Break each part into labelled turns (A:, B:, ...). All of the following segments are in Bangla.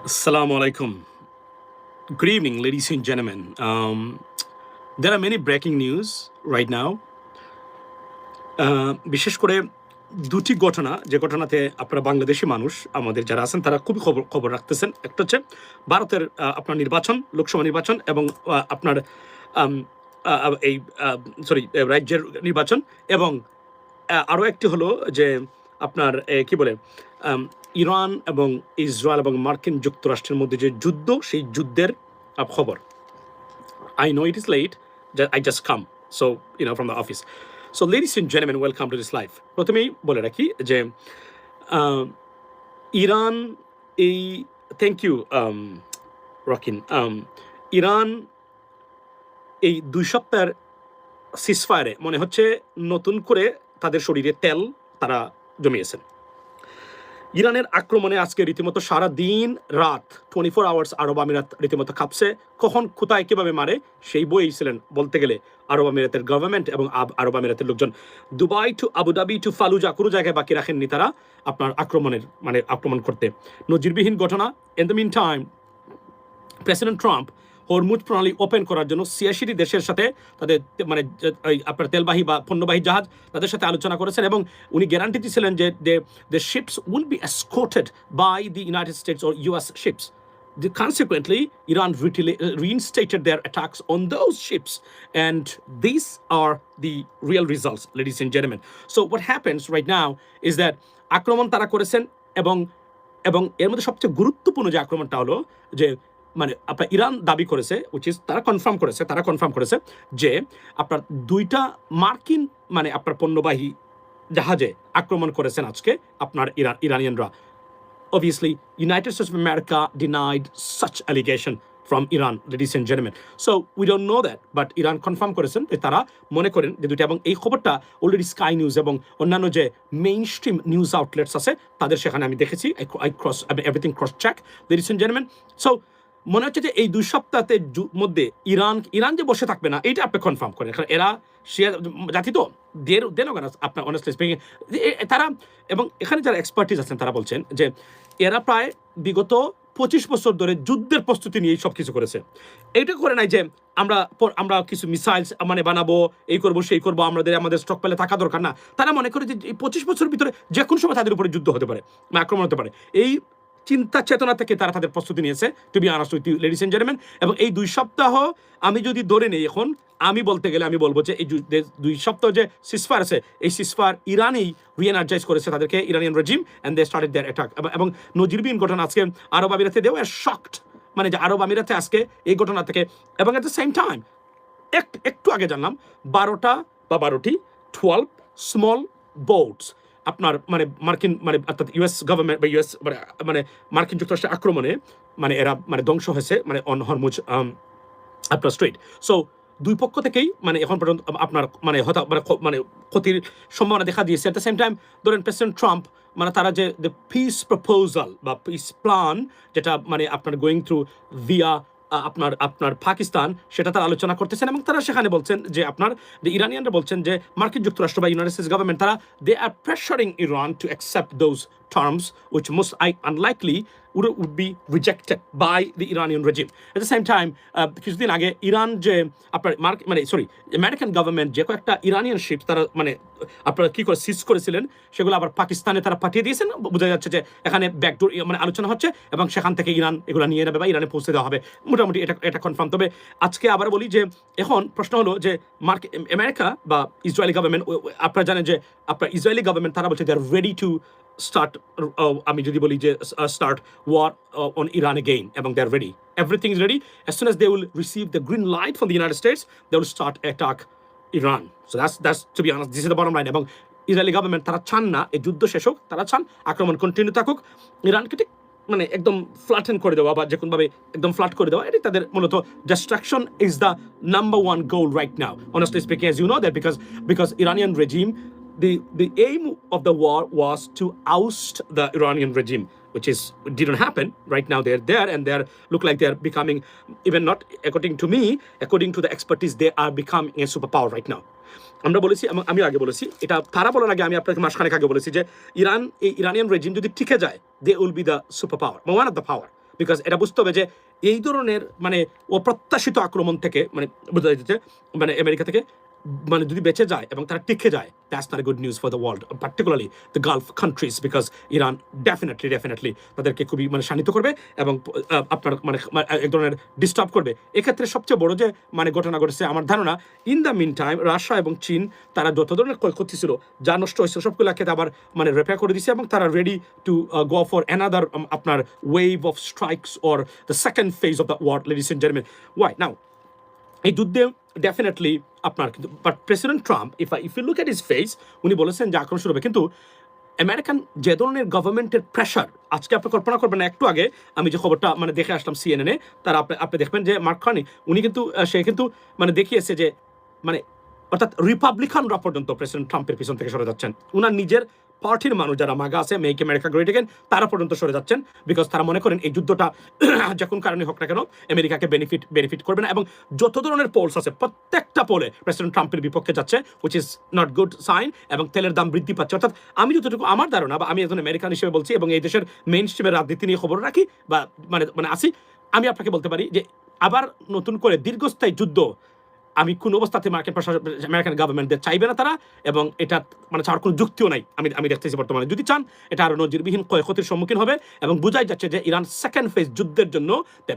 A: Assalamu alaikum. Good evening, ladies and gentlemen. There are many breaking news right now. বিশেষ করে দুটি ঘটনা যে ঘটনাতে আপনারা বাংলাদেশি মানুষ আমাদের যারা আছেন তারা খুবই খবর রাখতেছেন। একটা হচ্ছে ভারতের আপনার নির্বাচন, লোকসভা নির্বাচন এবং আপনার আম, এই রাজ্যের নির্বাচন এবং আরও একটি হলো যে আপনার কি বলে ইরান এবং ইসরায়েল এবং মার্কিন যুক্তরাষ্ট্রের মধ্যে যে যুদ্ধ, সেই যুদ্ধের খবর। I know it is late. I just come. So, from the office. So, ladies and gentlemen, welcome to this live. প্রথমেই বলে রাখি যে ইরান এই থ্যাংক ইউ রকিন ইরান এই 2 সপ্তাহের সিজফায়ারে মনে হচ্ছে নতুন করে তাদের শরীরে তেল তারা জমিয়েছেন। ইরানের আক্রমণে আজকে রীতিমতো সারা দিন রাত 24 আওয়ার্স আরব আমিরাত রীতিমতো কাঁপছে। কখন কোথায় কিভাবে মারে সেই বইছিলেন বলতে গেলে আরব আমিরাতের গভর্নমেন্ট এবং আরব আমিরাতের লোকজন। দুবাই টু আবুধাবি টু ফালুজা কোনো জায়গায় বাকি রাখেননি তারা আপনার আক্রমণ করতে। নজিরবিহীন ঘটনা। In the mean time president Trump Hormuz প্রণালী ওপেন করার জন্য 86টি দেশের সাথে তাদের আপনার তেলবাহী বা পণ্যবাহী জাহাজ তাদের সাথে আলোচনা করেছেন এবং উনি গ্যারান্টি দিয়েছিলেন যে the ships will be escorted by the United States or US ships. Consequently, Iran reinstated their attacks on those ships, and these are the real results, ladies and gentlemen. So what happens right now is that আক্রমণ তারা করেছেন এবং এর মধ্যে সবচেয়ে গুরুত্বপূর্ণ যে আক্রমণটা হলো যে আপনার ইরান দাবি করেছে তারা কনফার্ম করেছে যে আপনার 2টা মার্কিন আপনার পণ্যবাহী জাহাজে আক্রমণ করেছেন আজকে আপনার ইরানিয়ানরা। Obviously, United States of America denied such allegation from Iran, ladies and gentlemen. So we don't know that, but Iran confirm করেছেন যে তারা মনে করেন যে দুইটা এবং এই খবরটা অলরেডি স্কাই নিউজ এবং অন্যান্য যে মেইন স্ট্রিম নিউজ আউটলেটস আছে তাদের সেখানে আমি দেখেছি। Everything cross check, ladies and gentlemen. So মনে হচ্ছে যে এই 2 সপ্তাহের মধ্যে ইরান যে বসে থাকবে না এইটা আপনি কনফার্ম করেন, কারণ এরা জাতি তো দেন আপনার অনেস্টলি স্পিকিং তারা এবং এখানে যারা এক্সপার্টিস আছেন তারা বলছেন যে এরা প্রায় বিগত 25 বছর ধরে যুদ্ধের প্রস্তুতি নিয়ে সব কিছু করেছে। এইটা করে নাই যে আমরা কিছু মিসাইলস বানাবো, এই করবো সেই করবো, আমাদের স্টক পেলে থাকা দরকার না। তারা মনে করে যে এই 25 বছরের ভিতরে যে কোনো সময় তাদের উপরে যুদ্ধ হতে পারে বা আক্রমণ হতে পারে। এই চিন্তা চেতনা থেকে তারা তাদের প্রস্তুতি নিয়েছে, to be honest with you ladies and gentleman. এবং এই 2 সপ্তাহ আমি যদি ধরে নেই এখন আমি বলবো যে এই 2 সপ্তাহ যে সিজফায়ার আছে এই সিজফায়ার ইরানই রিএনার্জাইজ করেছে তাদেরকে, Iranian regime, and they started their attack. এবং নজিরবিহীন ঘটনা আজকে আরব আমিরাতে দেও আর শকড যে আরব আমিরাতে আজকে এই ঘটনা থেকে। এবং এট দ্য সেম টাইম একটু আগে জানলাম 12টি 12 স্মল বোটস আপনার মার্কিন অর্থাৎ ইউএস গভর্নমেন্ট বা ইউএস মার্কিন যুক্তরাষ্ট্রের আক্রমণে এরা ধ্বংস হয়েছে অন হরমুজ আপনার স্ট্রেট। সো 2 পক্ষ থেকেই এখন পর্যন্ত আপনার ক্ষতির সম্ভাবনা দেখা দিয়েছে। এট দ্য সেম টাইম ধরেন প্রেসিডেন্ট ট্রাম্প তারা যে দ্য পিস প্রপোজাল বা পিস প্ল্যান যেটা আপনার গোয়িং থ্রু ভিয়া আপনার পাকিস্তান সেটা তারা আলোচনা করতেছেন এবং তারা সেখানে বলছেন যে ইরানিয়ানরা বলছেন যে মার্কিন যুক্তরাষ্ট্র বা ইউনাইটেড স্টেটস গভর্নমেন্ট তারা they are pressuring Iran to accept those terms which most unlikely would be rejected by the Iranian regime. At the same time, কিছুদিন আগে ইরান যে আপনার আমেরিকান গভর্নমেন্ট যে কয়েকটা ইরানিয়ান শিপ তারা আপনারা কি করে সিজ করেছিলেন সেগুলো আবার পাকিস্তানে তারা পাঠিয়ে দিয়েছেন। বোঝা যাচ্ছে যে এখানে ব্যাকডোর আলোচনা হচ্ছে এবং সেখান থেকে ইরান এগুলো নিয়ে নেবে বা ইরানে পৌঁছে দেওয়া হবে, মোটামুটি এটা কনফার্ম। তবে আজকে আবার বলি যে এখন প্রশ্ন হলো যে আমেরিকা বা ইসরায়েলি গভর্নমেন্ট, আপনারা জানেন যে আপনার ইসরায়েলি গভর্নমেন্ট তারা বলছে দে আর রেডি টু start আমি যদি বলি যে start war on Iran again, এবং they are ready, everything is ready. As soon as they will receive the green light from the United States they will start attack Iran. So that's to be honest, this is the bottom line. এবং ইসরায়েলি গভর্নমেন্ট তারা চান না এই যুদ্ধ শেষ হোক, তারা চান আক্রমণ কন্টিনিউ থাকুক, ইরানকে ঠিক একদম ফ্ল্যাটেন করে দেওয়া বা যে কোনোভাবে একদম ফ্ল্যাট করে দেওয়া, এটাই তাদের মূলত destruction is the number 1 goal right now, honestly speaking, as you know that because Iranian regime, the aim of the war was to oust the Iranian regime, which didn't happen. Right now they're there and they look like they're becoming, even not according to me, according to the expertise, they are becoming a superpower right now. আমরা বলেছি, আমি আগে বলেছি, এটা তারা বলার আগে আমি আপনাকে মাসখানেক আগে বলেছি যে ইরানিয়ান রেজিম যদি টিকে যায়, they will be the super power, one of the power. Because এটা বুঝতে হবে যে এই ধরনের মানে অপ্রত্যাশিত আক্রমণ থেকে মানে বোঝা যাচ্ছে মানে আমেরিকা থেকে মানে যদি বেঁচে যায় এবং তারা টিকে যায়, that's not good news for the world, particularly the Gulf countries, because Iran definitely তাদেরকে খুবই মানে শানিত করবে এবং আপনার মানে এক ধরনের ডিস্টার্ব করবে। এক্ষেত্রে সবচেয়ে বড় যে মানে ঘটনা ঘটেছে আমার ধারণা, in the mean time Russia এবং চীন তারা যত ধরনের ক্ষয়ক্ষতি ছিল, যা নষ্ট হয়েছিল সবগুলোকে আবার মানে রেপেয়ার করে দিছে এবং তারা ready to go for another আপনার wave of strikes or the second phase of the war, ladies and gentleman. Why now এই যুদ্ধে ডেফিনেটলি আপনার কিন্তু but president Trump if you look at his face, উনি বলেছেন যে আক্রমণ শুরু হবে, কিন্তু আমেরিকান যে ধরনের গভর্নমেন্টের প্রেশার, আজকে আপনি কল্পনা করবেন না, একটু আগে আমি যে খবরটা মানে দেখে আসলাম সিএনএনে, তারা আপনি দেখবেন যে মার্ক কার্নি উনি কিন্তু সে কিন্তু মানে দেখিয়েছে যে মানে অর্থাৎ রিপাবলিকানরা পর্যন্ত প্রেসিডেন্ট ট্রাম্পের পিছন থেকে সরে যাচ্ছেন, উনার নিজের পার্টির মানুষ যারা মাগা আছে, মেক আমেরিকা গ্রেট এগেন, তারা পর্যন্ত সরে যাচ্ছেন, বিকজ তারা মনে করেন এই যুদ্ধটা যে কোন কারণে হোক না কেন আমেরিকাকে বেনিফিট করবে না। এবং যত ধরনের পোলস আছে প্রত্যেকটা পোলে প্রেসিডেন্ট ট্রাম্পের বিপক্ষে যাচ্ছে, which is not good sign, এবং তেলের দাম বৃদ্ধি পাচ্ছে। অর্থাৎ আমি যতটুকু আমার ধারণা, বা আমি একজন আমেরিকান হিসেবে বলছি এবং এই দেশের মেইন স্ট্রিমের রাজনীতি নিয়ে খবর রাখি বা মানে আসি, আমি আপনাকে বলতে পারি যে আবার নতুন করে দীর্ঘস্থায়ী যুদ্ধ আমি কোন অবস্থাতে আমেরিকান গভর্নমেন্টদের চাইবে না তারা, এবং এটা মানে চাওয়ার কোনো যুক্তিও নাই আমি দেখতেছি বর্তমানে। যদি চান এটা আরো নজিরবিহীন ক্ষয়ক্ষতির সম্মুখীন হবে, এবং বোঝাই যাচ্ছে যে ইরান সেকেন্ড ফেজ যুদ্ধের জন্য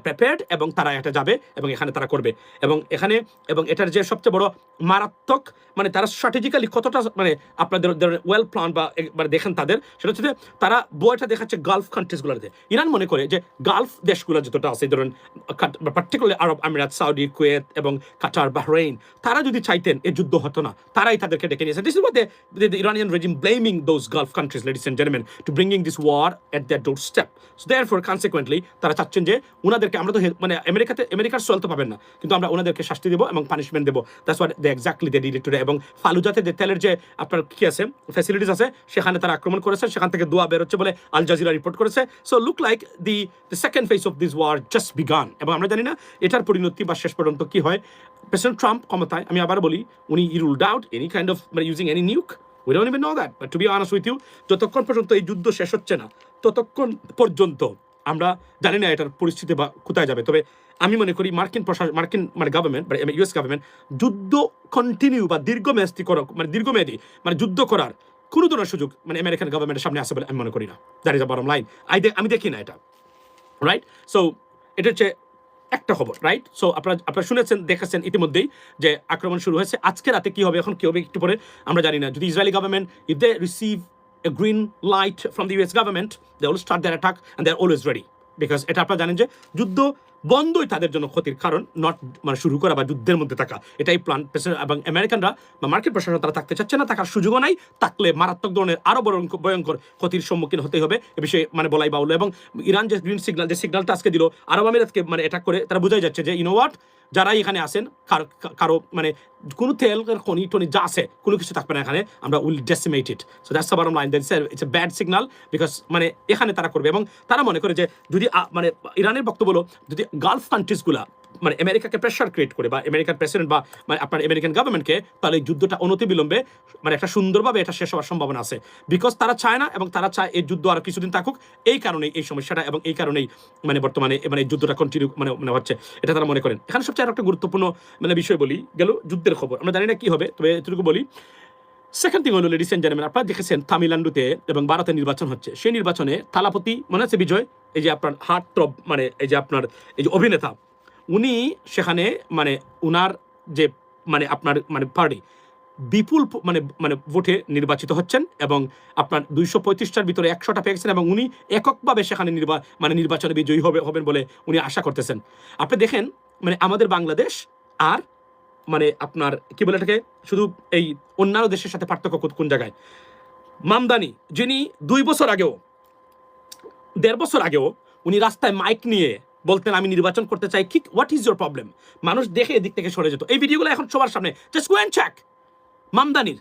A: প্রিপেয়ার্ড এবং তারা এটা যাবে এবং এখানে তারা করবে। এবং এখানে এবং এটার যে সবচেয়ে বড় মারাত্মক মানে তারা স্ট্র্যাটেজিক্যালি কতটা মানে আপনাদের ওয়েল প্ল্যান বা মানে দেখেন তাদের, সেটা হচ্ছে যে তারা বইটা দেখাচ্ছে গালফ কান্ট্রিজগুলোতে। ইরান মনে করে যে গালফ দেশগুলো যতটা আছে, ধরেন পার্টিকুলারলি আরব আমিরাত, সৌদি, কুয়েত এবং কাতার, বাহরাইন, তারা যদি চাইতেন এই যুদ্ধ হতো না, তারাই তাদেরকে ডেকে নিয়েছে। This is what the Iranian regime blaming those Gulf countries, ladies and gentlemen, to bringing this war at their doorstep. So therefore, consequently, তারা চাচ্ছেন যে উনাদেরকে আমরা তো মানে আমেরিকার সোয়াল তো পাবেন না, কিন্তু আমরা উনাদেরকে শাস্তি দেবো এবং পানিশমেন্ট দেবো। That's what they exactly they did today. এবং ফালুজাতে যে তেলের যে আপনার কি আছে ফ্যাসিলিটিস আছে, সেখানে তারা আক্রমণ করেছে, সেখান থেকে দোয়া বের হচ্ছে বলে আল জাজিরা রিপোর্ট করেছে। So look like the second phase of this war just began, এবং আমরা জানি না এটার পরিণতি বা শেষ পর্যন্ত কি হয়। প্রেসিডেন্ট ট্রাম্প ক্ষমতায়, আমি আবার বলি, উনি ruled out any kind of using any নিউক। We don't even know that, but to be honest with you, যতক্ষণ পর্যন্ত এই যুদ্ধ শেষ হচ্ছে না, ততক্ষণ পর্যন্ত আমরা জানি না এটার পরিস্থিতি বা কোথায় যাবে। তবে আমি মনে করি মার্কিন মানে গভর্নমেন্ট বা ইউএস গভর্নমেন্ট যুদ্ধ কন্টিনিউ বা দীর্ঘমেয়াদী মানে যুদ্ধ করার কোনো ধরনের সুযোগ মানে আমেরিকান গভর্নমেন্টের সামনে আসে বলে আমি মনে করি না। That is a bottom line. আমি দেখি না এটা, রাইট? সো এটা হচ্ছে একটা খবর, রাইট? সো আপনারা শুনেছেন, দেখেছেন ইতিমধ্যেই যে আক্রমণ শুরু হয়েছে। আজকে রাতে কি হবে, এখন কি হবে একটু পরে আমরা জানি না। যদি Israeli government, if they receive a green light from the US government, they will start their attack and they are always ready, because এটা আপনারা জানেন যে যুদ্ধ বন্ধই তাদের জন্য ক্ষতির কারণ, নট মানে শুরু করা বা যুদ্ধের মধ্যে থাকা। এটাই প্ল্যান। এবং আমেরিকানরা বা মার্কিন প্রশাসন তারা থাকতে চাচ্ছে না, থাকার সুযোগও নাই, থাকলে মারাত্মক ধরনের আরো ভয়ঙ্কর ক্ষতির সম্মুখীন হতে হবে, এ বিষয়ে মানে বলাই বাহুল্য। এবং ইরান যে গ্রিন সিগন্যাল, যে সিগন্যালটা আজকে দিল আরব আমিরাতকে মানে অ্যাটাক করে, তারা বোঝাই যাচ্ছে যে ইউ নো হোয়াট, যারাই এখানে আসেন কারো মানে কোনো তেল খনি টনি যা আছে কোনো কিছু থাকবে না এখানে, আমরা will decimate it. So that's the bottom line. It's a bad signal, because মানে এখানে তারা করবে। এবং তারা মনে করে যে যদি মানে ইরানের বক্তব্য হলো, যদি গালফ কান্ট্রিজগুলা মানে আমেরিকাকে প্রেশার ক্রিয়েট করে বা আমেরিকান প্রেসিডেন্ট বা মানে আপনার আমেরিকান গভর্নমেন্টকে, তাহলে এই যুদ্ধটা অনতিবিলম্বে মানে একটা সুন্দরভাবে এটা শেষ হওয়ার সম্ভাবনা আছে, বিকজ তারা চায় না এবং তারা চায় এই যুদ্ধ আরো কিছুদিন থাকুক। এই কারণেই এই সমস্যাটা, এবং এই কারণেই মানে বর্তমানে মানে এই যুদ্ধটা কন্টিনিউ মানে হচ্ছে, এটা তারা মনে করেন। এখানে সবচেয়ে আরো একটা গুরুত্বপূর্ণ মানে বিষয় বলি, গেল যুদ্ধের খবর, আমরা জানি না কি হবে, তবে এটুকু বলি। সেকেন্ড থিং হলো, লেডিস এন্ড জেন্টলম্যান, আপনারা দেখেছেন তামিলনাড়ুতে এবং ভারতে নির্বাচন হচ্ছে। সেই নির্বাচনে থালাপতি মনে আছে বিজয়, এই যে আপনার হার্ট ট্রব মানে এই যে আপনার এই যে অভিনেতা, উনি সেখানে মানে উনার যে মানে আপনার মানে পার্টি বিপুল মানে ভোটে নির্বাচিত হচ্ছেন, এবং আপনার 235টার ভিতরে 100টা পেয়ে গেছেন, এবং উনি এককভাবে সেখানে নির্বাচনে বিজয়ী হবেন বলে উনি আশা করতেছেন। আপনি দেখেন মানে আমাদের বাংলাদেশ আর মানে আপনার কি বলে এটাকে, শুধু এই অন্যান্য দেশের সাথে পার্থক্য কোন জায়গায়। মামদানি, যিনি 2 বছর আগেও 1.5 বছর আগেও উনি রাস্তায় মাইক নিয়ে বলতেন আমি নির্বাচন করতে চাই, কি হোয়াট ইজ ইউর প্রবলেম, মানুষ দেখে এদিক থেকে সরে যেত। এই ভিডিওগুলো এখন সবার সামনে, জাস্ট গো এন্ড চেক। মামদানির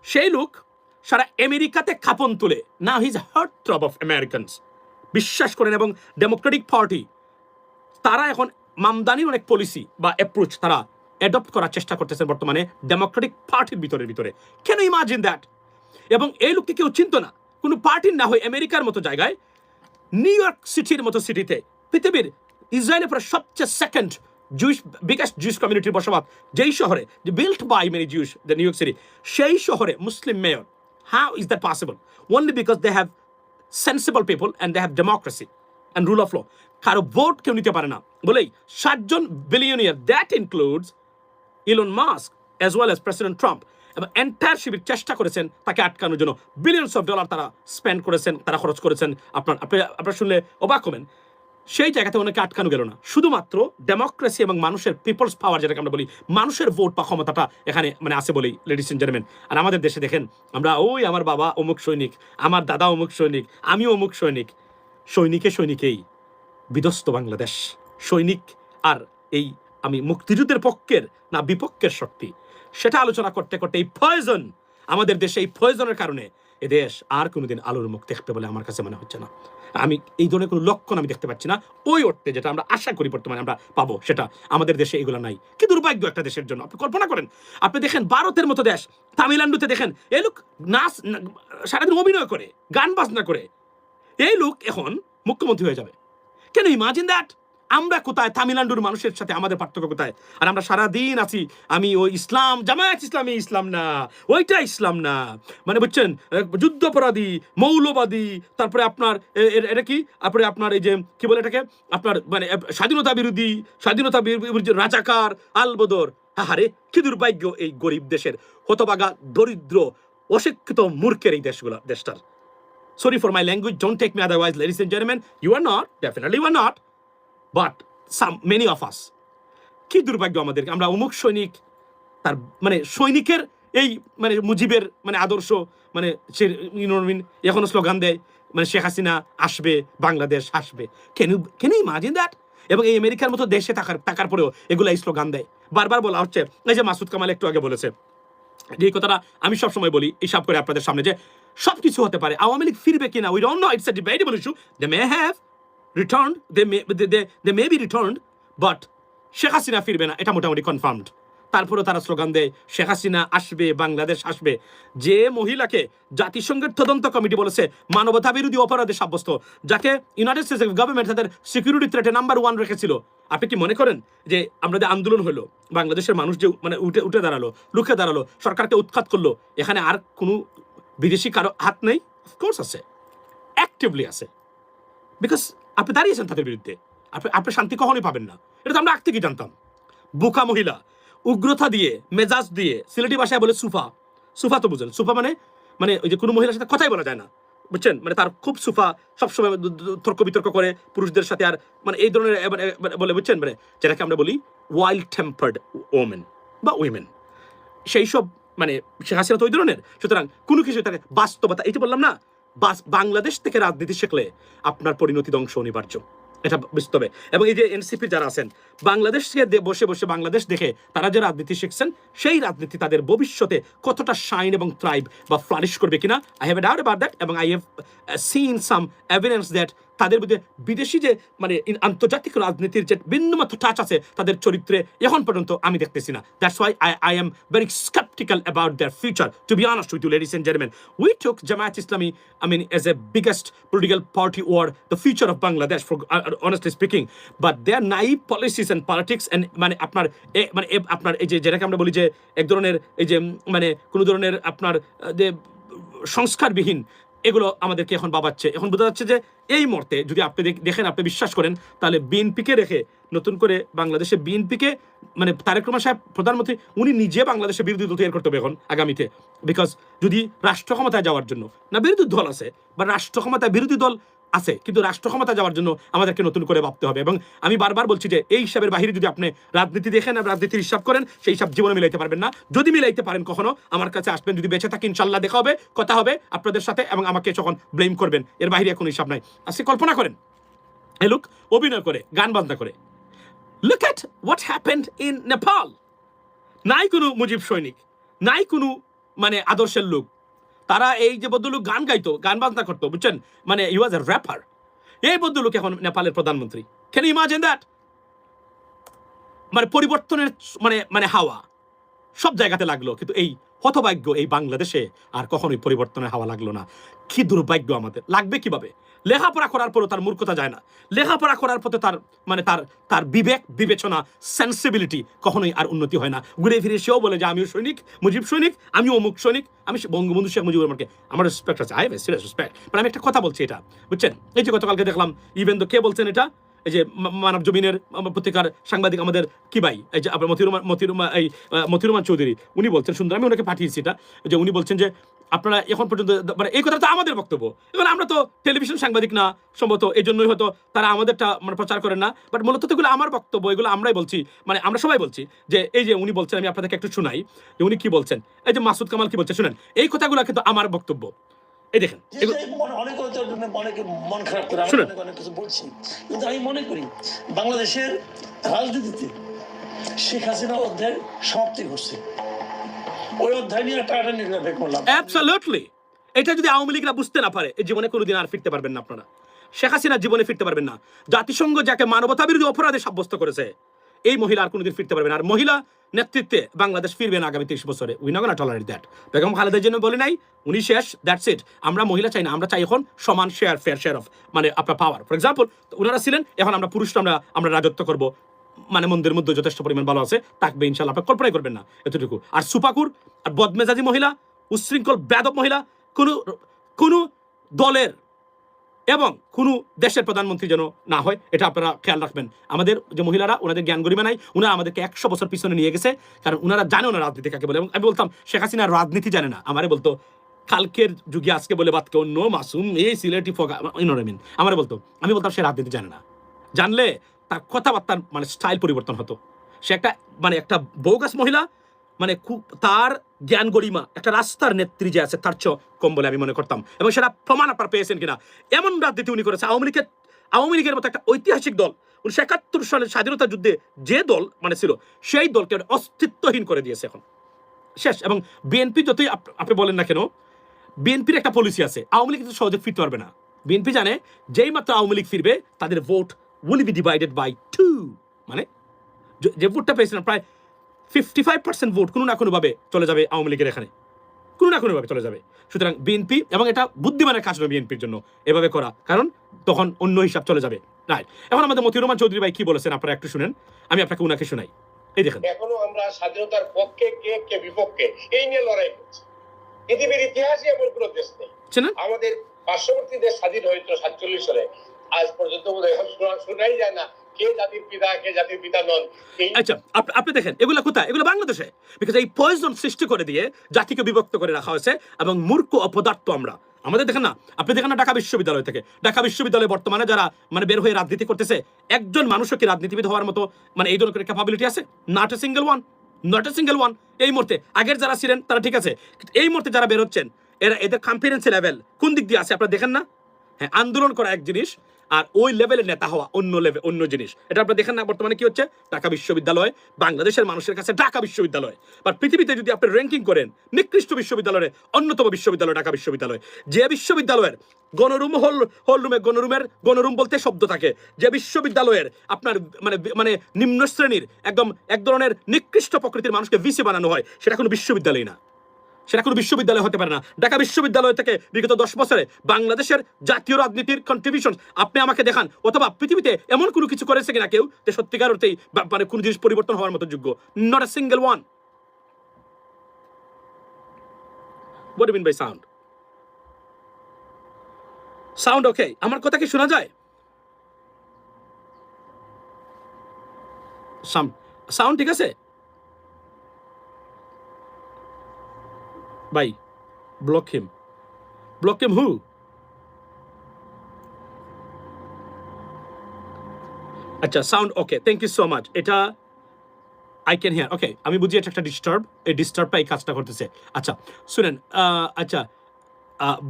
A: সেই লোক সারা আমেরিকাতে খাপন তুলে, now he is heartthrob of Americans, বিশ্বাস করেন। এবং ডেমোক্রেটিক পার্টি তারা এখন মামদানির অনেক পলিসি বা অ্যাপ্রোচ তারা অ্যাডপ্ট করার চেষ্টা করতেছেন বর্তমানে ডেমোক্রেটিক পার্টির ভিতরে। Can you imagine that? এবং এই লোককে কেউ চিনত না, কোনো পার্টির না হয়ে আমেরিকার মতো জায়গায়, নিউ ইয়র্ক সিটির মতো সিটিতে পৃথিবীর ইসরায়েলের পরে সবচেয়ে সেকেন্ড জুইশ বিগেস্ট জুইশ কমিউনিটির বসবাস যেই শহরে built by many Jewish the New York City, সেই শহরে Muslim mayor. How is that possible? Only because they have sensible people and they have democracy and rule of law. কারো ভোট কেউ নিতে পারে না বলেই 7 জন billionaire, that includes Elon Musk as well as president Trump, এবং এন্টায়ার শিবির চেষ্টা করেছেন তাকে আটকানোর জন্য। বিলিয়নস অফ ডলার তারা স্পেন্ড করেছেন, তারা খরচ করেছেন। আপনার শুনলে অবাক হবেন, সেই জায়গাতে অনেকে আটকানো গেল না। শুধুমাত্র ডেমোক্রেসি এবং মানুষের পিপলস পাওয়ার, যেটাকে আমরা বলি মানুষের ভোট বা ক্ষমতাটা এখানে মানে আছে বলেই, লেডিস এন্ড জেন্টলম্যান। আর আমাদের দেশে দেখেন, আমরা ওই আমার বাবা অমুক সৈনিক, আমার দাদা অমুক সৈনিক, আমিও অমুক সৈনিক। সৈনিকেই বিধ্বস্ত বাংলাদেশ। সৈনিক আর এই আমি মুক্তিযুদ্ধের পক্ষের না বিপক্ষের শক্তি, সেটা আলোচনা করতে করতে এই পয়জন, আমাদের দেশে এই পয়জনের কারণে এ দেশ আর কোনোদিন আলোর মুখ দেখবে বলে আমার কাছে মনে হচ্ছে না। আমি এই ধরনের কোনো লক্ষণ আমি দেখতে পাচ্ছি না ওই অর্থে, যেটা আমরা আশা করি বর্তমানে আমরা পাবো, সেটা আমাদের দেশে এগুলো নাই। কি দুর্ভাগ্য একটা দেশের জন্য। আপনি কল্পনা করেন, আপনি দেখেন ভারতের মতো দেশ, তামিলনাড়ুতে দেখেন এই লোক নাচ সারাদিন অভিনয় করে, গান বাজনা করে, এই লোক এখন মুখ্যমন্ত্রী হয়ে যাবে। কেন ইমাজিন দ্যাট? আমরা কোথায়, তামিলনাড়ুর মানুষের সাথে আমাদের পার্থক্য কোথায়? আর আমরা সারাদিন আছি আমি ওই ইসলাম, জামায়াত ইসলামী ইসলাম না, ওইটা ইসলাম না, মানে বুঝছেন, যুদ্ধাপরাধী, মৌলবাদী, তারপরে আপনার এটা কি আপনার এই যে কি বলে এটাকে, আপনার মানে স্বাধীনতা বিরোধী রাজাকার, আলবদর। আরে কি দুর্ভাগ্য এই গরিব দেশের, হতবাগা, দরিদ্র, অশিক্ষিত, মূর্খের এই দেশটার। Sorry for my language, don't take me otherwise, ladies and gentlemen. You are not, definitely you are not, but many of us. কি দুর্ভাগ্য আমাদেরকে, আমরা অমুক সৈনিক, তার মানে সৈনিকের এই মানে মুজিবের মানে আদর্শ, মানে এখনো স্লোগান দেয়, মানে শেখ হাসিনা আসবে, বাংলাদেশ আসবে। কেন ইমাজিন দ্যাট? এবং এই আমেরিকার মতো দেশে থাকার পরেও এগুলো এই স্লোগান দেয়। বারবার বলা হচ্ছে, এই যে মাসুদ কামাল একটু আগে বলেছে, যে কথাটা আমি সবসময় বলি হিসাব করে আপনাদের সামনে, যে সবকিছু হতে পারে। আওয়ামী লীগ ফিরবে কিনা we don't know, it's a debatable issue. They may have returned, they may be returned, but Sheikh Hasina ফিরবে না, এটা মোটামুটি কনফার্মড। তারপরেও তারা স্লোগান দেয় শেখ হাসিনা আসবে, বাংলাদেশ আসবে। যে মহিলাকে জাতিসংঘের তদন্ত কমিটি বলেছে মানবতা বিরোধী অপরাধে সাব্যস্ত, যাকে ইউনাইটেড স্টেটস গভর্নমেন্ট তাদের সিকিউরিটি থ্রেটে নাম্বার 1 রেখেছিল, আপনি কি মনে করেন যে আমরা যে আন্দোলন হলো, বাংলাদেশের মানুষ যে মানে উঠে দাঁড়ালো, রুখে দাঁড়ালো, সরকারকে উৎখাত করলো, এখানে আর কোনো বিদেশি কারো হাত নেই? অফকোর্স আছে, অ্যাক্টিভলি আছে, বিকজ আপনি দাঁড়িয়েছেন তাদের বিরুদ্ধে। আপনি শান্তি কখনোই পাবেন না, এটা তো আমরা আগ থেকেই জানতাম। বোকা মহিলা, উগ্রতা দিয়ে, মেজাজ দিয়ে, সিলেটি ভাষায় বলে সুফা তো বুঝেন, সুফা মানে ওই যে কোনো মহিলার সাথে কথাই বলা যায় না, বুঝছেন, মানে তার খুব সুফা, সবসময় তর্ক বিতর্ক করে পুরুষদের সাথে, আর মানে এই ধরনের বলে, বুঝছেন, মানে যেটাকে আমরা বলি ওয়াইল্ড টেম্পার্ড ওমেন বা উইমেন, সেই সব মানে শেখ হাসিনা তো ওই ধরনের। সুতরাং কোনো কিছু তাকে বাস্তবতা, এই যে বললাম না, বাংলাদেশ থেকে রাজনীতি শিখলে আপনার পরিণতি ধ্বংস অনিবার্য, এটা বুঝতে হবে। এবং এই যে এনসিপি যারা আছেন, বাংলাদেশকে বসে বসে বাংলাদেশ দেখে তারা যে রাজনীতি শিখছেন, সেই রাজনীতি তাদের ভবিষ্যতে কতটা শাইন এবং থ্রাইভ বা ফ্লারিশ করবে কিনা, I have a doubt about that. এবং I have seen some evidence that তাদের মধ্যে বিদেশি যে মানে আন্তর্জাতিক রাজনীতির যে বিন্দুমাত্র টাচ আছে তাদের চরিত্রে এখন পর্যন্ত আমি দেখতেছি না। That's why I am very skeptical about their future, to be honest with you, ladies and gentlemen. We took Jamaat Islami, I mean, as a biggest political party or the future of Bangladesh, for honestly speaking, but their naive policies and politics and মানে আপনার এই যে যেটাকে আমরা বলি যে এক ধরনের এই যে মানে কোনো ধরনের আপনার যে সংস্কারবিহীন, এগুলো আমাদেরকে এখন ভাবাচ্ছে। এখন বোঝা যাচ্ছে যে এই মুহূর্তে যদি আপনি দেখেন, আপনি বিশ্বাস করেন, তাহলে বিএনপিকে রেখে নতুন করে বাংলাদেশে বিএনপিকে মানে তারেক রহমান সাহেব প্রধানমন্ত্রী, উনি নিজে বাংলাদেশে বিরোধী দল তৈরি করতে হবে এখন আগামীতে। বিকজ যদি রাষ্ট্র ক্ষমতায় যাওয়ার জন্য না, বিরোধী দল আছে বা রাষ্ট্র ক্ষমতায় বিরোধী দল আছে, কিন্তু রাষ্ট্র ক্ষমতা যাওয়ার জন্য আমাদেরকে নতুন করে ভাবতে হবে। এবং আমি বারবার বলছি যে এই হিসাবের বাহিরে যদি আপনি রাজনীতি দেখেন আর রাজনীতির হিসাব করেন, সেই হিসাব জীবনে মিলাইতে পারবেন না। যদি মিলাইতে পারেন কখনো আমার কাছে আসবেন, যদি বেঁচে থাকি ইনশাল্লাহ দেখা হবে, কথা হবে আপনাদের সাথে, এবং আমাকে যখন ব্লেম করবেন, এর বাহিরে কোনো হিসাব নাই। আজকে কল্পনা করেন, এই লোক অভিনয় করে, গান বাজনা করে। Look at what happened in Nepal. নাই কোনো মুজিব সৈনিক, নাই কোনো মানে আদর্শের লোক, তারা এই যে ভদ্রলোক গান গাইতো, গান বাজনা করতো, বুঝছেন, মানে হি ওয়াজ এ র্যাপার, এই ভদ্রলোক এখন নেপালের প্রধানমন্ত্রী। Can you imagine that? মানে পরিবর্তনের মানে হাওয়া সব জায়গাতে লাগলো, কিন্তু এই হতভাগ্য এই বাংলাদেশে আর কখনোই পরিবর্তনের হাওয়া লাগলো না। কি দুর্ভাগ্য আমাদের, লাগবে কিভাবে? লেখাপড়া করার পরও তার মূর্খতা যায় না, লেখাপড়া করার পথে তার মানে তার বিবেক বিবেচনা সেন্সিবিলিটি কখনোই আর উন্নতি হয় না। ঘুরে ফিরে সেও বলে যে আমিও সৈনিক, মুজিব সৈনিক, আমিও অমুক সৈনিক, আমি বঙ্গবন্ধু শেখ মুজিবুর রহমানকে আমার রেসপেক্ট আছে, I have A serious respect. মানে আমি একটা কথা বলছি, এটা বুঝছেন? এই যে গতকালকে দেখলাম, ইভেন তো কে বলছেন এটা, এই যে মানব জমিনের পত্রিকার সাংবাদিক আমাদের কি ভাই, এই যে আপনার মতিরুমান চৌধুরী, উনি বলছেন সুন্দর, আমি ওনাকে পাঠিয়েছি এটা, যে উনি বলছেন যে আপনারা এখন পর্যন্ত, মানে এই কথা তো আমাদের বক্তব্য, এবার আমরা তো টেলিভিশন সাংবাদিক না সম্ভবত, এই জন্যই হয়তো তারা আমাদেরটা মানে প্রচার করেন না, বাট মূলত তো এগুলো আমার বক্তব্য, এগুলো আমরাই বলছি, মানে আমরা সবাই বলছি। যে এই যে উনি বলছেন, আমি আপনাদেরকে একটু শোনাই যে উনি কি বলছেন। এই যে মাসুদ কামাল কি বলছে শুনেন, এই কথাগুলো কিন্তু আমার বক্তব্য, এই দেখেন।
B: মন খারাপ করে অনেক কিছু বলছি, কিন্তু আমি মনে করি বাংলাদেশের রাজনীতিতে শেখ হাসিনা অধ্যায়ের সমাপ্তি ঘটছে। ওই অধ্যায় নিয়ে টাটানি করলাম।
A: অ্যাবসলিউটলি। এটা যদি আওয়ামী লীগরা বুঝতে না পারে, এই জীবনে কোনোদিন আর ফিরতে পারবেন না আপনারা। শেখ হাসিনা জীবনে ফিরতে পারবেন না। জাতিসংঘ যাকে মানবতা বিরোধী অপরাধে সাব্যস্ত করেছে, এই মহিলা আর কোনোদিন ফিরতে পারবে না। আর মহিলা নেতৃত্বে বাংলাদেশ ফিরবে না আগামী 30 বছরে। We not gonna tolerate that. Begum খালেদার জন্য বলে নাই, উনি শেষ, দ্যাটস ইট। আমরা মহিলা চাই না, আমরা চাই এখন সমান শেয়ার, ফেয়ার শেয়ার অফ মানে আপনার পাওয়ার। ফর এক্সাম্পল, ওনারা ছিলেন, এখন আমরা পুরুষরা আমরা রাজত্ব করব, মানে মন্দির মধ্যে যথেষ্ট পরিমাণ ভালো আছে, থাকবে ইনশাল্লাহ, আপনার কল্পনাই করবেন না এতটুকু। আর সুপাকুর আর বদমেজাজি মহিলা, উশৃঙ্খল বেয়াদব মহিলা, কোনো দলের এবং কোনো দেশের প্রধানমন্ত্রী যেন না হয়, এটা আপনারা খেয়াল রাখবেন। আমাদের যে মহিলারা, ওনাদের জ্ঞান গরিমা নাই, ওনারা আমাদেরকে 100 বছর পিছনে নিয়ে গেছে, কারণ ওনারা জানে না রাজনীতি কাকে বলে। এবং আমি বলতাম শেখ হাসিনা রাজনীতি জানে না, আমারে বলতো কালকের যুগে আজকে বলে বাদকে অন্য মাসুম, এই সিলেটি ফগা, আমারে বলতো, আমি বলতাম সে রাজনীতি জানে না। জানলে তার কথাবার্তার মানে স্টাইল পরিবর্তন হতো। সে একটা মানে একটা বোগাস মহিলা, মানে খুব তার জ্ঞান গরিমা একটা রাস্তার নেত্রী যে আছে তার চেয়ে কম বলে আমি মনে করতাম। এবং সেটা প্রমাণ আপনারা পেয়েছেন কিনা। এমন রাজনীতি উনি করেছে, আওয়ামী লীগের মতো একটা ঐতিহাসিক দল, 1971 সালের স্বাধীনতা যুদ্ধে যে দল মানে ছিল, সেই দলকে অস্তিত্বহীন করে দিয়েছে এখন, শেষ। এবং বিএনপি যতই আপনি বলেন না কেন, বিএনপির একটা পলিসি আছে, আওয়ামী লীগ কিন্তু সহজে ফিরতে পারবে না। বিএনপি জানে যেই মাত্র আওয়ামী লীগ ফিরবে, তাদের vote will be divided by 2, মানে যে ভোটটা পেয়েছিলেন প্রায় 55% ভোট কোনো না কোনোভাবে চলে যাবে আওয়ামী লীগের এখানে, কোনো না কোনোভাবে চলে যাবে। সুতরাং বিএনপি, এবং এটা বুদ্ধিমানের কাজ নয় বিএনপির জন্য এভাবে করা, কারণ তখন অন্য হিসাব চলে যাবে। রাইট। এখন আমাদের মতিউর রহমান চৌধুরী ভাই কি বলেছেন আপনারা একটু শুনেন, আমি আপনাকে উনাকে শোনাই। এই দেখেন,
C: এখনো আমরা স্বাধীনতার পক্ষে কে বিপক্ষে এই নিয়ে লড়াই করছি। পৃথিবীর ইতিহাসে এমন কোনো দেশ নেই। আমাদের পার্শ্ববর্তী দেশ স্বাধীন হয়েছিল 47 সালে, আজ পর্যন্ত শোনাই যায় না কে জাতির পিতা, কে জাতির পিতা নন।
A: আচ্ছা, আপনি দেখেন এগুলো কোথায়, এগুলো বাংলাদেশে। বিকজ এই পয়জন সৃষ্টি করে দিয়ে জাতিকে বিভক্ত করে রাখা হয়েছে, এবং মূর্খ অপদার্থ আমরা। আমাদের দেখেন না, আপনি দেখেন না ঢাকা বিশ্ববিদ্যালয় থেকে, ঢাকা বিশ্ববিদ্যালয়ে বর্তমানে যারা মানে বের হয়ে রাজনীতি করতেছে, একজন মানুষও কি রাজনীতিবিদ হওয়ার মতো মানে এই ধরনের ক্যাপাবিলিটি আছে? Not a single one, not a single one. এই মুহূর্তে আগের যারা ছিলেন তারা ঠিক আছে, এই মুহূর্তে যারা বের হচ্ছেন, এদের কনফিডেন্স লেভেল কোন দিক দিয়ে আছে আপনারা দেখেন না? হ্যাঁ, আন্দোলন করা এক জিনিস, আর ওই লেভেলের নেতা হওয়া অন্য জিনিস। এটা আপনারা দেখেন না বর্তমানে কি হচ্ছে? ঢাকা বিশ্ববিদ্যালয় বাংলাদেশের মানুষের কাছে ঢাকা বিশ্ববিদ্যালয়, বা পৃথিবীতে যদি আপনি র্যাঙ্কিং করেন নিকৃষ্ট বিশ্ববিদ্যালয়ের অন্যতম বিশ্ববিদ্যালয় ঢাকা বিশ্ববিদ্যালয়। যে বিশ্ববিদ্যালয়ের গণরুমের গণরুম বলতে শব্দ থাকে, যে বিশ্ববিদ্যালয়ের আপনার মানে নিম্ন শ্রেণীর একদম এক ধরনের নিকৃষ্ট প্রকৃতির মানুষকে ভিসি বানানো হয়, সেটা কোনো বিশ্ববিদ্যালয় না, সেটা কোনো বিশ্ববিদ্যালয় হতে পারে না। ঢাকা বিশ্ববিদ্যালয় থেকে বিগত 10 বছরে বাংলাদেশের জাতীয় রাজনীতির কন্ট্রিবিউশন আপনি আমাকে দেখান, অথবা পৃথিবীতে এমন কোনো কিছু করেছে কিনা কেউ যে সত্যিকার অর্থেই মানে কোনো জিনিস পরিবর্তন হওয়ার মতো যোগ্য? Not a single one. What do mean by sound? Sound okay? আমার কথা কি শোনা যায়? সাউন্ড ঠিক আছে ভাই? Block him. Block him who? আচ্ছা, sound okay, thank you so much. এটা আই ক্যান হিয়ার, ওকে। আমি বুঝি এটা একটা ডিস্টার্ব, এই ডিস্টার্বটা এই কাজটা করতেছে। আচ্ছা শুনেন, আচ্ছা,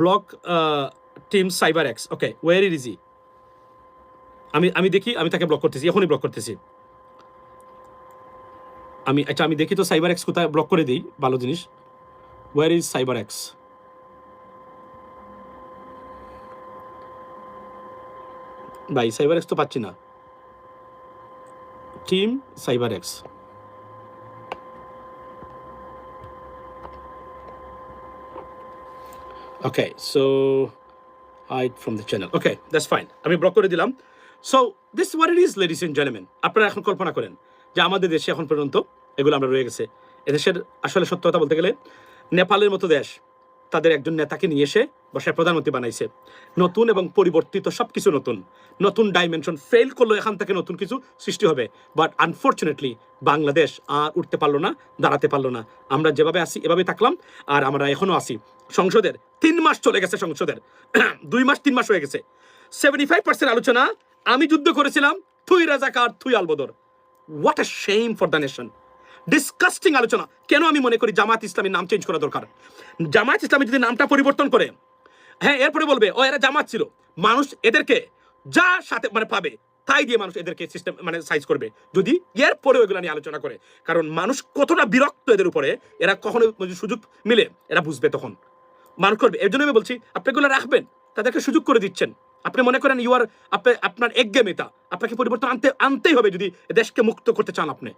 A: block team cyber X, okay, where is he? আমি দেখি, আমি তাকে ব্লক করতেছি, এখনই ব্লক করতেছি। আমি দেখি তো সাইবার এক্স কোথায়, ব্লক করে দিই, ভালো জিনিস। Where is cyber X? ভাই সাইবার এক্স তো পাচ্ছি না। Team cyber X, okay so hide from the channel okay that's fine আমি ব্লক করে দিলাম so this what it is ladies and gentleman আপনারা এখন কল্পনা করেন যে আমাদের দেশে এখন পর্যন্ত এগুলো আমরা রয়ে গেছে এদেশের আসলে সত্য কথা বলতে গেলে নেপালের মতো দেশ তাদের একজন নেতাকে নিয়ে এসে বসায় প্রধানমন্ত্রী বানাইছে নতুন এবং পরিবর্তিত সব কিছু নতুন নতুন ডাইমেনশন ফেল করলো এখান থেকে নতুন কিছু সৃষ্টি হবে বাট আনফর্চুনেটলি বাংলাদেশ আর উঠতে পারলো না দাঁড়াতে পারলো না আমরা যেভাবে আসি এভাবে থাকলাম আর আমরা এখনো আসি সংসদের 3 মাস চলে গেছে সংসদের 2 মাস 3 মাস হয়ে গেছে 75% আলোচনা আমি যুদ্ধ করেছিলাম থুই রাজাকার থুই Albadr what a shame for the nation disgusting আলোচনা কেন আমি মনে করি জামাত ইসলামীর নাম চেঞ্জ করা দরকার জামাত ইসলামী যদি নামটা পরিবর্তন করে হ্যাঁ এরপরে বলবে ও এরা জামাত ছিল মানুষ এদেরকে যা সাথে মানে পাবে তাই দিয়ে মানুষ এদেরকে সিস্টেম মানে সাইজ করবে যদি এরপরে ওইগুলো নিয়ে আলোচনা করে কারণ মানুষ কতটা বিরক্ত এদের উপরে এরা কখনো সুযোগ মিলে এরা বুঝবে তখন মানুষ করবে এর জন্য আমি বলছি আপনি এগুলো রাখবেন তাদেরকে সুযোগ করে দিচ্ছেন আপনি মনে করেন ইউ আর আপনার একঘেয়েমিতা আপনাকে পরিবর্তন আনতেই হবে যদি দেশকে মুক্ত করতে চান আপনি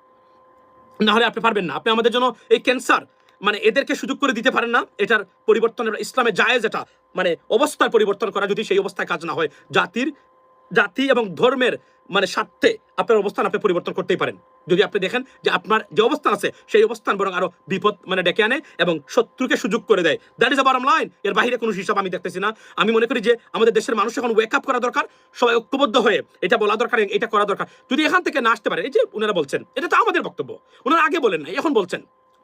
A: না হলে আপনি পারবেন না আপনি আমাদের জন্য এই ক্যান্সার মানে এদেরকে সুযোগ করে দিতে পারেন না এটার পরিবর্তনের ইসলামে জায়েজ এটা মানে অবস্থার পরিবর্তন করা যদি সেই অবস্থায় কাজ না হয় জাতি এবং ধর্মের মানে স্বার্থে আপনার অবস্থান আপনি পরিবর্তন করতেই পারেন যদি আপনি দেখেন যে আপনার যে অবস্থান আছে সেই অবস্থান বরং আরো বিপদ মানে ডেকে আনে এবং শত্রুকে সুযোগ করে দেয় that is a bottom line এর বাইরে কোনো হিসাব আমি দেখতেছি না আমি মনে করি যে আমাদের দেশের মানুষ এখন ওয়েক আপ করা দরকার সবাই ঐক্যবদ্ধ হয়ে এটা বলা দরকার এটা করা দরকার যদি এখান থেকে না আসতে পারে এই যে ওনারা বলছেন এটা তো আমাদের বক্তব্য ওনারা আগে বলেন না এখন বলছেন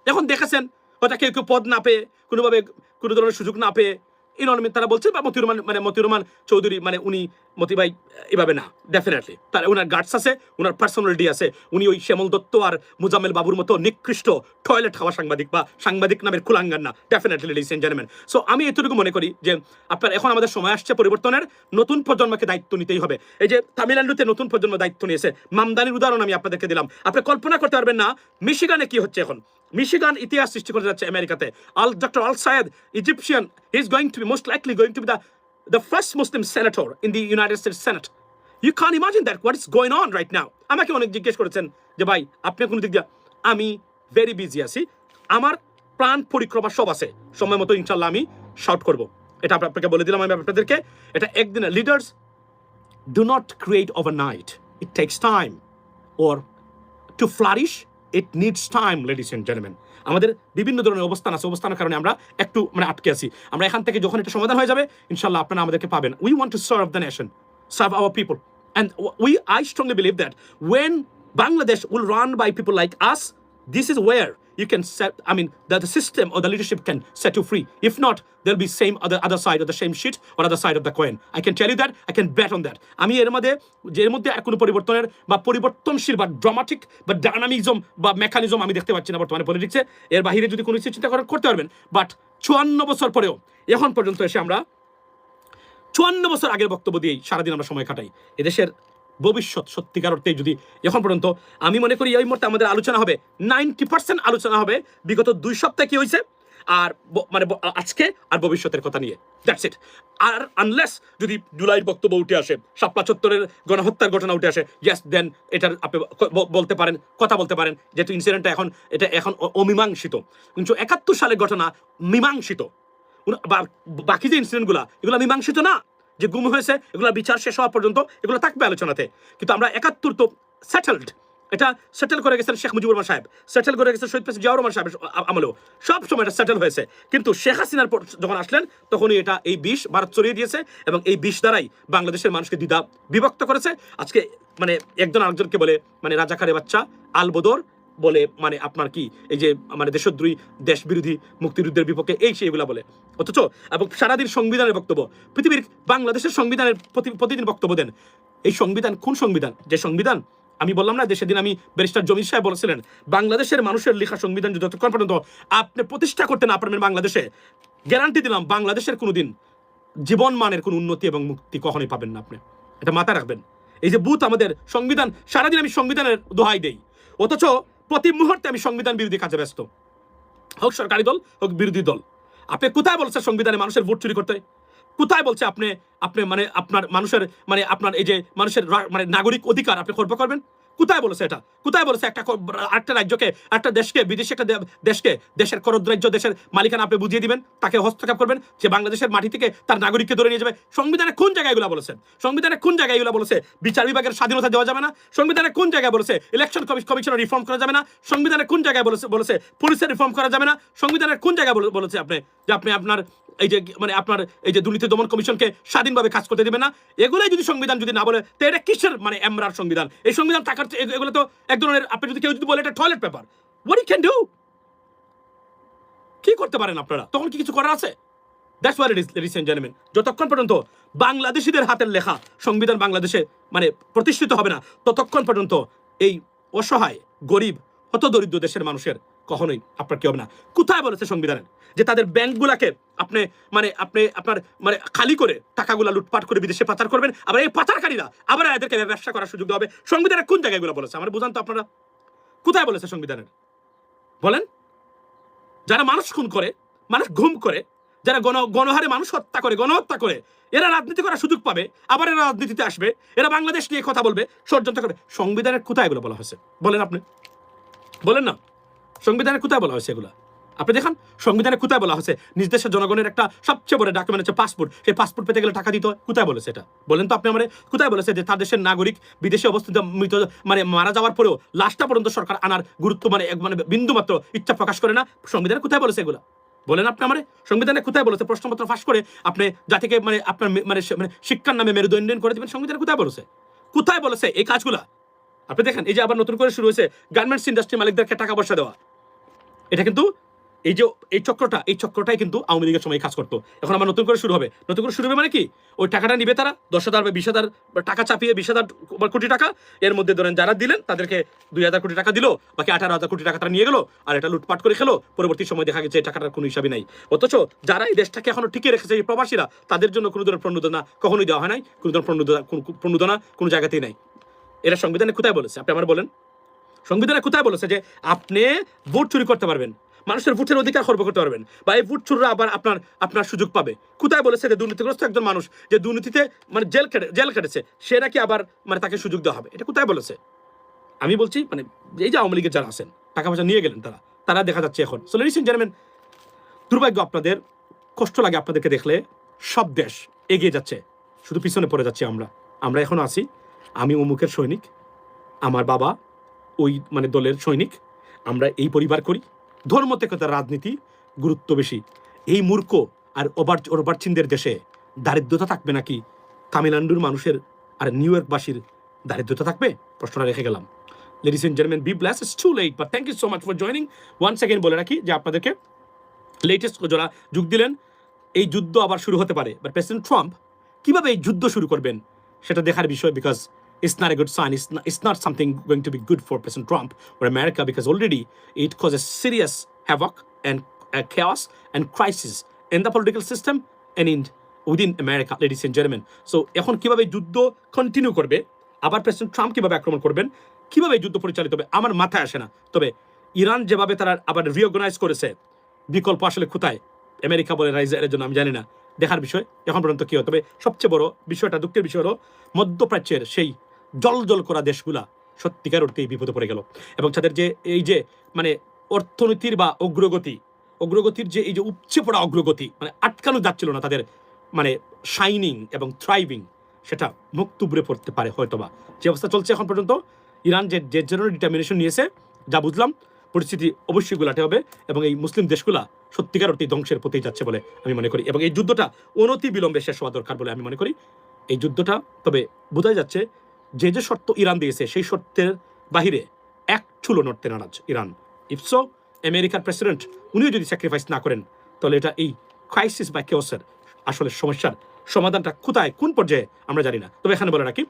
A: এখন দেখেছেন হয়তো কেউ পদ না পেয়ে কোনোভাবে কোনো ধরনের সুযোগ না পেয়ে ইনঅনমি তারা বলছেন বা মতিউর রহমান চৌধুরী মানে উনি মতি ভাই এভাবে না ডেফিনেটলি তার ওনার গার্ডস আছে ওনার পার্সোনালিটি আছে উনি ওই শ্যামল দত্ত আর মুজাম্মেল বাবুর মতো নিকৃষ্ট টয়লেট খাওয়া সাংবাদিক বা সাংবাদিক নামের কুলাঙ্গান না definitely ladies and gentleman so আমি এতটুকু মনে করি যে আপনার এখন আমাদের সময় আসছে পরিবর্তনের নতুন প্রজন্মকে দায়িত্ব নিতেই হবে এই যে তামিলনাড়ুতে নতুন প্রজন্ম দায়িত্ব নিয়েছে মামদানির উদাহরণ আমি আপনাদেরকে দিলাম আপনি কল্পনা করতে পারবেন না মিশিগানে কি হচ্ছে এখন মিশিগান ইতিহাস সৃষ্টি করে যাচ্ছে আমেরিকাতে doctor Al Sayed Egyptian he is going to be most likely going to be the first Muslim senator in the United States Senate. You can't imagine that what is going on right now. আমাকে অনেক জিজ্ঞেস করেছেন যে ভাই আপনি কোন দিক দিয়ে আমি ভেরি বিজি আছি আমার প্ল্যান পরিক্রমা সব আছে সময় মতো ইনশাআল্লাহ আমি শাউট করব এটা আপনাকে বলে দিলাম আমি আপনাদেরকে এটা একদিনে leaders do not create overnight it takes time or to flourish it needs time ladies and gentlemen আমাদের বিভিন্ন ধরনের অবস্থান আছে অবস্থানের কারণে আমরা একটু মানে আটকে আছি আমরা এখান থেকে যখন এটা সমাধান হয়ে যাবে ইনশাআল্লাহ আপনারা আমাদেরকে পাবেন we want to serve the nation serve our people and I strongly believe that when Bangladesh will run by people like us this is where you can set the system or the leadership can set you free if not there'll be same other side of the same shit or other side of the coin I can tell you that I can bet on that আমি এর মধ্যে আর কোনো পরিবর্তনের বা পরিবর্তনশীল বা ড্রামাটিক বা ডায়নামিজম বা মেকানিজম আমি দেখতে পাচ্ছি না বর্তমানে পলিটিক্সে এর বাইরে যদি কোনো কিছু চিন্তা করতে পারবেন বাট 54 বছর পরেও এখন পর্যন্ত এসে আমরা 54 বছর আগের বক্তব্য দিয়েই সারাদিন আমরা সময় কাটাই এদেশের ভবিষ্যৎ সত্যিকার অর্থে যদি এখন পর্যন্ত আমি মনে করি এই মুহূর্তে আমাদের আলোচনা হবে 90% আলোচনা হবে বিগত 2 সপ্তাহে কি হয়েছে আর মানে আজকে আর ভবিষ্যতের কথা নিয়ে দ্যাটস ইট আর আনলেস যদি জুলাইয়ের বক্তব্য উঠে আসে শাপলা চত্বরের গণহত্যার ঘটনা উঠে আসে ইয়েস দেন এটার আপনি বলতে পারেন কথা বলতে পারেন যেহেতু ইনসিডেন্টটা এখন অমীমাংসিত 1971 সালের ঘটনা মীমাংসিত বাকি যে ইনসিডেন্টগুলো এগুলো মীমাংসিত না যে গুম হয়েছে এগুলো বিচার শেষ হওয়া পর্যন্ত এগুলো থাকবে আলোচনাতে কিন্তু আমরা 71 তো সেটেলড এটা সেটেল করে গেছেন শেখ মুজিবুর রহমান সাহেব সেটেল করে গেছেন শহীদ প্রেসিডেন্ট জিয়াউর রহমান সাহেব আমলেও সব সময় এটা সেটেল হয়েছে কিন্তু শেখ হাসিনার পর যখন আসলেন তখনই এটা এই বিষ ভারত ছড়িয়ে দিয়েছে এবং এই বিষ দ্বারাই বাংলাদেশের মানুষকে দ্বিধা বিভক্ত করেছে আজকে মানে একজন আরেকজনকে বলে মানে রাজাকারের বাচ্চা আলবদর বলে মানে আপনার কি এই যে মানে দেশদ্রোহী দেশ বিরোধী মুক্তিযুদ্ধের বিপক্ষে এই সেইগুলা বলে অথচ এবং সারাদিন সংবিধানের বক্তব্য পৃথিবীর বাংলাদেশের সংবিধানের প্রতিদিন বক্তব্য দেন এই সংবিধান কোন সংবিধান যে সংবিধান আমি বললাম না যে সেদিন আমি ব্যারিস্টার জমির সাহেব বলেছিলেন বাংলাদেশের মানুষের লেখা সংবিধান যতক্ষণ পর্যন্ত আপনি প্রতিষ্ঠা করতে না পারবেন বাংলাদেশে গ্যারান্টি দিলাম বাংলাদেশের কোনোদিন জীবন মানের কোনো উন্নতি এবং মুক্তি কখনোই পাবেন না আপনি এটা মাথায় রাখবেন এই যে বুথ আমাদের সংবিধান সারাদিন আমি সংবিধানের দোহাই দেই অথচ প্রতি মুহূর্তে আমি সংবিধান বিরোধী কাজে ব্যস্ত হোক সরকারি দল হোক বিরোধী দল আপনি কোথায় বলছে সংবিধানে মানুষের ভোট চুরি করতে কোথায় বলছে আপনি আপনি মানে আপনার মানুষের মানে আপনার এই যে মানুষের মানে নাগরিক অধিকার আপনি খর্ব করবেন? কোথায় বলেছে এটা? কোথায় বলেছে একটা রাজ্যকে, একটা দেশকে, বিদেশি একটা দেশকে দেশের করদ্রাজ্য, দেশের মালিকানা আপনি বুঝিয়ে দিবেন, তাকে হস্তক্ষেপ করবেন, যে বাংলাদেশের মাটি থেকে তার নাগরিককে ধরে নিয়ে যাবে? সংবিধানে কোন জায়গায় এগুলো বলেছেন? সংবিধানে কোন জায়গায় এগুলো বলেছে বিচার বিভাগের স্বাধীনতা দেওয়া যাবে না? সংবিধানে কোন জায়গায় বলেছে ইলেকশন কমিশনের রিফর্ম করা যাবে না? সংবিধানে কোন জায়গায় বলেছে পুলিশের রিফর্ম করা যাবে না? সংবিধানের কোন জায়গায় বলেছে আপনি যে আপনি আপনার এই যে মানে আপনার এই যে দুর্নীতি দমন কমিশনকে স্বাধীনভাবে কাজ করতে দিবেন না? এগুলোই যদি সংবিধান যদি না বলে, তো এটা কিসের মানে এমরার সংবিধান? এই সংবিধান টাকার এগুলো তো এক ধরনের, আপনি যদি কেউ যদি বলে এটা toilet paper, what you can do? কি করতে পারেন আপনারা? তখন কি কিছু করার আছে? That's what it is, ladies and gentleman. যতক্ষণ পর্যন্ত বাংলাদেশিদের হাতের লেখা সংবিধান বাংলাদেশে মানে প্রতিষ্ঠিত হবে না, ততক্ষণ পর্যন্ত এই অসহায় গরিব হতদরিদ্র দেশের মানুষের কখনোই আপনার কি হবে না। কোথায় বলেছে সংবিধানের যে তাদের ব্যাংকগুলাকে আপনি মানে আপনার মানে খালি করে টাকাগুলা লুটপাট করে বিদেশে পাচার করবেন, আবার এই পাচারকারীরা আবার এদেরকে ব্যবসা করার সুযোগ দেওয়া হবে? সংবিধানের কোন জায়গায় এগুলো বলেছে? আমার বুঝান তো আপনারা, কোথায় বলেছে সংবিধানের? বলেন। যারা মানুষ খুন করে, মানুষ ঘুম করে, যারা গণহারে মানুষ হত্যা করে, গণহত্যা করে, এরা রাজনীতি করার সুযোগ পাবে, আবার এরা রাজনীতিতে আসবে, এরা বাংলাদেশ নিয়ে কথা বলবে, ষড়যন্ত্র করবে। সংবিধানের কোথায় এগুলো বলা হয়েছে বলেন? আপনি বলেন না, সংবিধানের কোথায় বলা হয়েছে এগুলো? আপনি দেখান সংবিধানে কোথায় বলা হয়েছে নিজ দেশের জনগণের একটা সবচেয়ে বড় ডকুমেন্ট হচ্ছে পাসপোর্ট, সেই পাসপোর্ট পেতে গেলে টাকা দিতে হয়? কোথায় বলেছে এটা বলেন তো আপনি আমারে? কোথায় বলেছে যে তার দেশের নাগরিক বিদেশে অবস্থিত মৃত মানে মারা যাওয়ার পরেও লাশটা পর্যন্ত সরকার আনার গুরুত্ব মানে মানে বিন্দু মাত্র ইচ্ছা প্রকাশ করে না? সংবিধানে কোথায় বলেছে এগুলো বলেন আপনি আমারে? সংবিধানে কোথায় বলেছে প্রশ্নপত্র ফাঁস করে আপনি জাতিকে মানে আপনার মানে শিক্ষার নামে মেরুদণ্ডন করে দেবেন? সংবিধানে কোথায় বলেছে? কোথায় বলেছে এই কাজগুলা? আপনি দেখেন, এই যে আবার নতুন করে শুরু হয়েছে গার্মেন্টস ইন্ডাস্ট্রি মালিকদেরকে টাকা পয়সা দেওয়া। এটা কিন্তু এই যে এই চক্রটাই কিন্তু আওয়ামী লীগের সময় কাজ করতো। এখন আবার নতুন করে শুরু হবে। নতুন করে শুরু হবে মানে কি? ওই টাকাটা নিবে তারা 10,000 বা 20,000 টাকা চাপিয়ে 20,000 কোটি টাকা, এর মধ্যে ধরেন যারা দিলেন তাদেরকে 2,000 কোটি টাকা দিল, বাকি 18,000 কোটি টাকা তারা নিয়ে গেল, আর এটা লুটপাট করে খেলো। পরবর্তী সময় দেখা গেছে এই টাকাটার কোনো হিসাবই নাই। অথচ যারা এই দেশটাকে এখনো টিকে রেখেছে, এই প্রবাসীরা, তাদের জন্য কোনো ধরনের প্রণোদনা কখনোই দেওয়া হয় নাই। কোনো ধরনের প্রণোদনা কোনো জায়গাতেই নাই। এরা সংবিধানে কোথায় বলেছে আপনি আমার বলেন? সংবিধানে কোথায় বলেছে যে আপনি ভোট চুরি করতে পারবেন, মানুষের ভোটের অধিকার খর্ব করতে পারবেন, বা এই ভোট চুররা আবার আপনার সুযোগ পাবে? কোথায় বলেছে যে দুর্নীতিগ্রস্ত একজন মানুষ যে দুর্নীতিতে মানে জেল কেটেছে, সে নাকি আবার মানে তাকে সুযোগ দেওয়া হবে? এটা কোথায় বলেছে? আমি বলছি মানে এই যে আওয়ামী লীগের যারা আছেন, টাকা পয়সা নিয়ে গেলেন, তারা দেখা যাচ্ছে এখন। সো লেডিস এন্ড জেন্টলম্যান, দুর্ভাগ্য আপনাদের, কষ্ট লাগে আপনাদেরকে দেখলে। সব দেশ এগিয়ে যাচ্ছে, শুধু পিছনে পড়ে যাচ্ছি আমরা এখনো আছি। আমি অমুকের সৈনিক, আমার বাবা ওই মানে দলের সৈনিক, আমরা এই পরিবার করি। ধর্ম থেকে তার রাজনীতি গুরুত্ব বেশি। এই মূর্খ আর ওভারচিনদের দেশে দারিদ্রতা থাকবে নাকি তামিলনাড়ুর মানুষের আর নিউ ইয়র্কবাসীর দারিদ্রতা থাকবে? প্রশ্নটা রেখে গেলাম। Ladies and gentleman, be blessed. It's too late, but thank you so much for joining. Once again বলে রাখি যে আপনাদেরকে লেটেস্ট যারা যোগ দিলেন, এই যুদ্ধ আবার শুরু হতে পারে, বাট প্রেসিডেন্ট ট্রাম্প কিভাবে এই যুদ্ধ শুরু করবেন সেটা দেখার বিষয়, because it's not a good sign. It's not something going to be good for President Trump or America, because already it causes serious havoc and chaos and crisis in the political system and within America, ladies and gentlemen. So এখন কিভাবে যুদ্ধ কন্টিনিউ করবে, আবার প্রেসিডেন্ট ট্রাম্প কিভাবে আক্রমণ করবেন, কিভাবে যুদ্ধ পরিচালিত হবে আমার মাথায় আসে না। তবে ইরান যেভাবে তারা আবার রিঅর্গানাইজ করেছে, বিকল্প আসলে কোথায় আমেরিকা বলে রাইজের জন্য আমি জানি না, দেখার বিষয় এখন পর্যন্ত কি হয়। তবে সবচেয়ে বড় বিষয়টা, দুঃখের বিষয় হলো মধ্যপ্রাচ্যের সেই জল করা দেশগুলা সত্যিকার অর্থে বিপদে পড়ে গেল, এবং তাদের যে এই যে মানে অর্থনীতির বা অগ্রগতির যে এই যে উপচে পড়া অগ্রগতি, মানে আটকানো যাচ্ছিল না তাদের মানে শাইনিং এবং থ্রাইভিং, সেটা মুখ তুবড়ে পড়তে পারে হয়তোবা। যে অবস্থা চলছে এখন পর্যন্ত, ইরান যে জেনারেল ডিটারমিনেশন নিয়েছে, যা বুঝলাম পরিস্থিতি অবশ্যই গোলাটে হবে, এবং এই মুসলিম দেশগুলা সত্যিকার অর্থে ধ্বংসের পথেই যাচ্ছে বলে আমি মনে করি, এবং এই যুদ্ধটা অনতি বিলম্বে শেষ হওয়া দরকার বলে আমি মনে করি। এই যুদ্ধটা তবে বোঝাই যাচ্ছে যে শর্ত ইরান দিয়েছে সেই শর্তের বাহিরে এক চুলো নড়তে নারাজ ইরান। ইফসো আমেরিকার প্রেসিডেন্ট উনিও যদি স্যাক্রিফাইস না করেন, তাহলে এটা এই ক্রাইসিস বা কেওসের আসলে সমস্যার সমাধানটা কোথায় কোন পর্যায়ে আমরা জানি না। তবে এখানে বলে রাখি,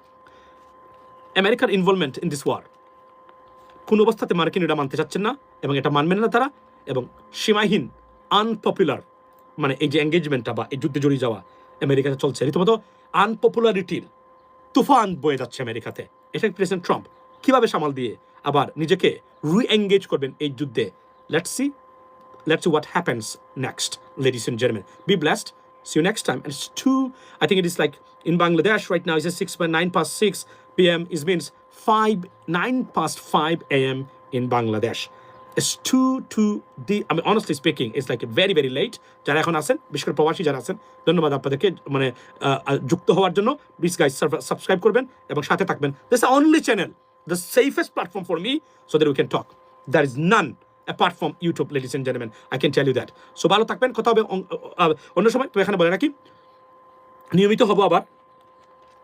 A: আমেরিকার ইনভলভমেন্ট ইন দিস ওয়ার কোন অবস্থাতে মার্কিন এটা মানতে চাচ্ছেন না, এবং এটা মানবেন না তারা, এবং সীমাহীন আনপপুলার মানে এই যে এঙ্গেজমেন্টটা বা এই যুদ্ধে জড়িয়ে যাওয়া আমেরিকাতে চলছে, রীতিমতো আনপপুলারিটির তুফান বয়ে যাচ্ছে আমেরিকাতে। এটা প্রেসিডেন্ট ট্রাম্প কিভাবে সামাল দিয়ে আবার নিজেকে রি-এঙ্গেজ করবেন এই যুদ্ধে, let's see what happens next, ladies and gentleman. Be blessed, See you next time. And it's 2, I think it is like in Bangladesh right now, it's 9 past 6 p.m. It means 9 past 5 a.m. in Bangladesh. It's 2 I mean, honestly speaking, it's like very, very late. যারা এখন আছেন, বিশেষ করে প্রবাসী যারা আছেন, ধন্যবাদ আপনাদেরকে মানে যুক্ত হওয়ার জন্য। প্লিজ গাইস সাবস্ক্রাইব করবেন এবং সাথে থাকবেন। This is the only channel, the safest platform for me so that we can talk. There is none apart from YouTube, ladies and gentlemen. I can tell you that. So ভালো থাকবেন, কথা হবে অন্য সময়। তো এখানে বলে রাখি, নিয়মিত হবো আবার।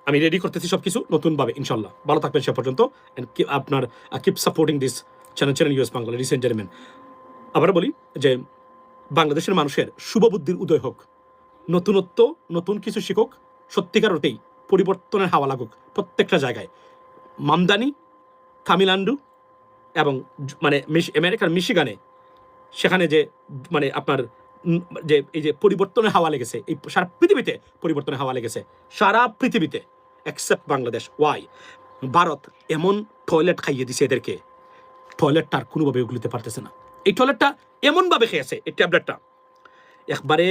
A: আমি রেডি করতেছি সবকিছু নতুনভাবে ইনশাল্লাহ। ভালো থাকবেন সে পর্যন্ত। এন্ড আপনার keep supporting this channel US Bangla, ladies and gentleman. আবার বলি যে বাংলাদেশের মানুষের শুভবুদ্ধির উদয় হোক, নতুনত্ব, নতুন কিছু শিখুক, সত্যিকার অর্থেই পরিবর্তনের হাওয়া লাগুক প্রত্যেকটা জায়গায়। মামদানি, তামিলনাড়ু এবং মানে আমেরিকার মিশিগানে, সেখানে যে মানে আপনার যে এই যে পরিবর্তনের হাওয়া লেগেছে, এই সারা পৃথিবীতে পরিবর্তনের হাওয়া লেগেছে, সারা পৃথিবীতে এক্সেপ্ট বাংলাদেশ। ওয়াই? ভারত এমন টয়লেট খাইয়ে দিছে এদেরকে, টয়লেটটা আর কোনোভাবে ওগুলিতে পারতেছে না। এই টয়লেটটা এমনভাবে খেয়েছে, এই ট্যাবলেটটা একবারে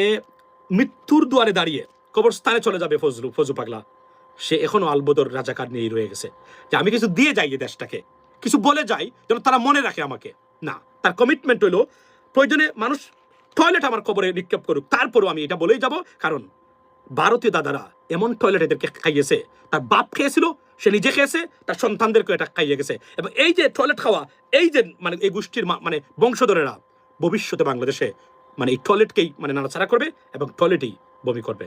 A: মৃত্যুর দুয়ারে দাঁড়িয়ে কবরস্থানে চলে যাবে ফজু পাগলা। সে এখনো আলবদর রাজাকার নিয়েই রয়ে গেছে যে আমি কিছু দিয়ে যাই এই দেশটাকে, কিছু বলে যাই যেন তারা মনে রাখে আমাকে। না, তার কমিটমেন্ট হইলো প্রয়োজনে মানুষ টয়লেট আমার কবরে নিক্ষেপ করুক, তারপরও আমি এটা বলেই যাব। কারণ ভারতীয় দাদারা এমন টয়লেট এদেরকে খাইয়েছে, তার বাপ খেয়েছিল, সে নিজে খেয়েছে, তার সন্তানদেরকে এটা খাইয়ে গেছে। এবং এই যে টয়লেট খাওয়া, এই যে মানে এই গোষ্ঠীর মানে বংশধরেরা ভবিষ্যতে বাংলাদেশে মানে এই টয়লেটকেই মানে নাড়াচাড়া করবে এবং টয়লেটেই বমি করবে।